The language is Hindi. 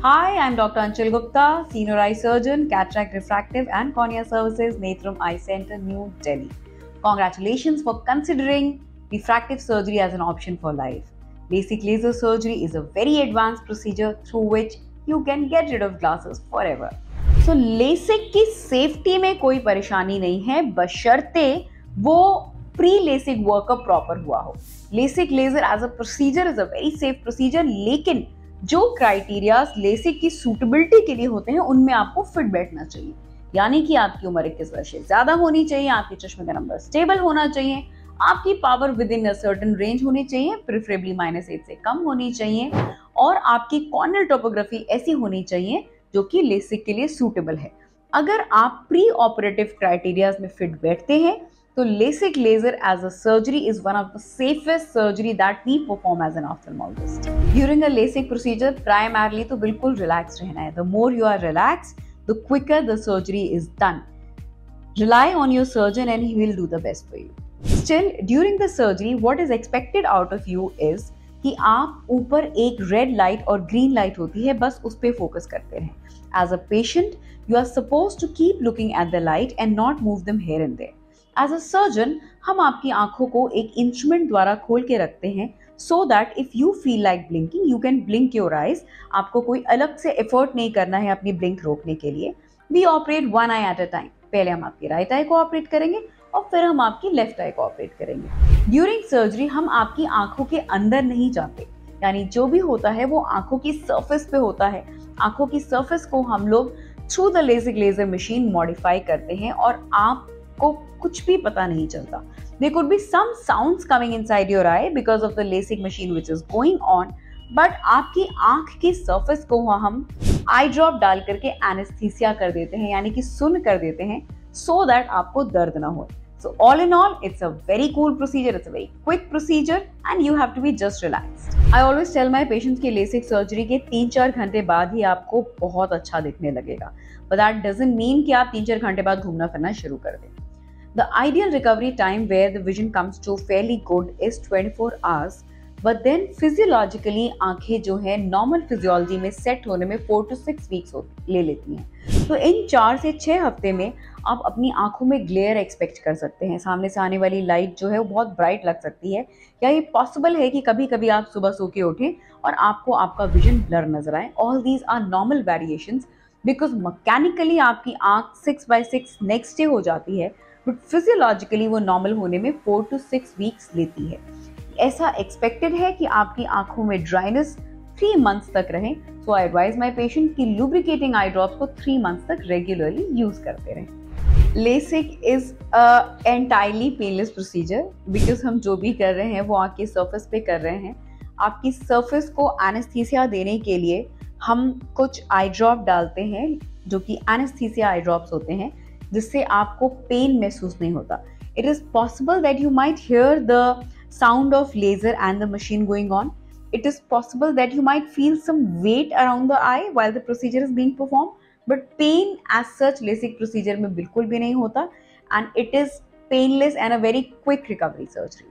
Hi, I'm Dr. Anchal Gupta, Senior Eye Surgeon, Cataract Refractive and Cornea Services, Netram Eye Center, New Delhi. Congratulations for considering refractive surgery as an option for life. Basic laser surgery is a very advanced procedure through which you can get rid of glasses forever. So LASIK की सेफ्टी में कोई परेशानी नहीं है बशर्ते वो प्री लेसिक वर्कअप प्रॉपर हुआ हो. LASIK laser as a procedure is a very safe procedure, लेकिन जो क्राइटेरियाज लेसिक की सूटेबिलिटी के लिए होते हैं उनमें आपको फिट बैठना चाहिए. यानी कि आपकी उम्र 21 वर्ष से ज्यादा होनी चाहिए, आपके चश्मे का नंबर स्टेबल होना चाहिए, आपकी power with in a certain range होनी चाहिए, प्रेफरेबली -8 से कम होनी चाहिए, और आपकी कॉर्नियल टोपोग्राफी ऐसी होनी चाहिए जो कि लेसिक के लिए सूटेबल है. अगर आप प्री ऑपरेटिव क्राइटेरियाज में फिट बैठते हैं तो LASIK laser as a surgery is one of the safest surgery that we perform as an ophthalmologist. During a LASIK procedure, primarily तो बिल्कुल relaxed रहना है. The more you are relaxed, the quicker the surgery is done. Rely on your surgeon and he will do the best for you. Still, during the surgery, what is expected out of you is कि आप ऊपर एक रेड लाइट और ग्रीन लाइट होती है, बस उस पर फोकस करते रहें. As a patient, you are supposed to keep looking at the light and not move them here and there. As a surgeon हम आपकी आंखों को एक इंस्ट्रूमेंट द्वारा खोल के रखते हैं so that if you feel like blinking you can blink your eyes. आपको कोई अलग से एफर्ट नहीं करना है अपनी ब्लिंक रोकने के लिए. We operate one eye at a time. पहले हम आपकी राइट आई को ऑपरेट करेंगे और फिर हम आपकी लेफ्ट आई को ऑपरेट करेंगे. ड्यूरिंग सर्जरी हम आपकी आंखों के अंदर नहीं जाते, यानी जो भी होता है वो आंखों की सर्फेस पे होता है. आंखों की सर्फेस को हम लोग through the LASIK laser machine modify करते हैं और आपको कुछ भी पता नहीं चलता. There could be some sounds coming inside your eye because of the LASIK machine which is going on, but आपकी आंख की surface को हम आई ड्रॉप डाल करके एनेस्थीसिया कर देते हैं, यानी कि सुन कर देते हैं, so that आपको दर्द ना हो. So all in all, it's a very cool procedure, it's a very quick procedure and you have to be just relaxed. I always tell my patients कि LASIK surgery के 3-4 घंटे बाद ही आपको बहुत अच्छा दिखने लगेगा. But that doesn't mean कि आप 3-4 घंटे बाद घूमना फिरना शुरू कर दें. The ideal recovery time where the vision comes to fairly good is 24 hours, but then physiologically आंखें जो है normal physiology में set होने में 4 to 6 weeks ले लेती हैं. तो इन 4 से 6 हफ्ते में आप अपनी आंखों में ग्लेयर एक्सपेक्ट कर सकते हैं. सामने से आने वाली लाइट जो है वो बहुत ब्राइट लग सकती है, या ये पॉसिबल है कि कभी कभी आप सुबह सो के उठें और आपको आपका विजन ब्लर नजर आए. All these are normal variations because mechanically आपकी आंख 6/6 नेक्स्ट डे हो जाती है, बट फिजियोलॉजिकली वो नॉर्मल होने में 4 to 6 वीक्स लेती है. ऐसा एक्सपेक्टेड है कि आपकी आंखों में ड्राइनेस 3 months तक रहे. सो आई एडवाइज माई पेशेंट कि लुब्रिकेटिंग आई ड्रॉप्स को 3 months तक रेगुलरली यूज करते रहें. LASIK is a entirely painless procedure because हम जो भी कर रहे हैं वो आंख की सरफेस पे कर रहे हैं. आपकी सरफेस को एनेस्थीसिया देने के लिए हम कुछ आई ड्रॉप डालते हैं जो कि एनेस्थीसिया आई ड्रॉप्स होते हैं, जिससे आपको पेन महसूस नहीं होता. It is possible that you might hear the sound of laser and the machine going on. It is possible that you might feel some weight around the eye while the procedure is being perform, but pain as such LASIK procedure में बिल्कुल भी नहीं होता, and it is painless and a very quick recovery surgery.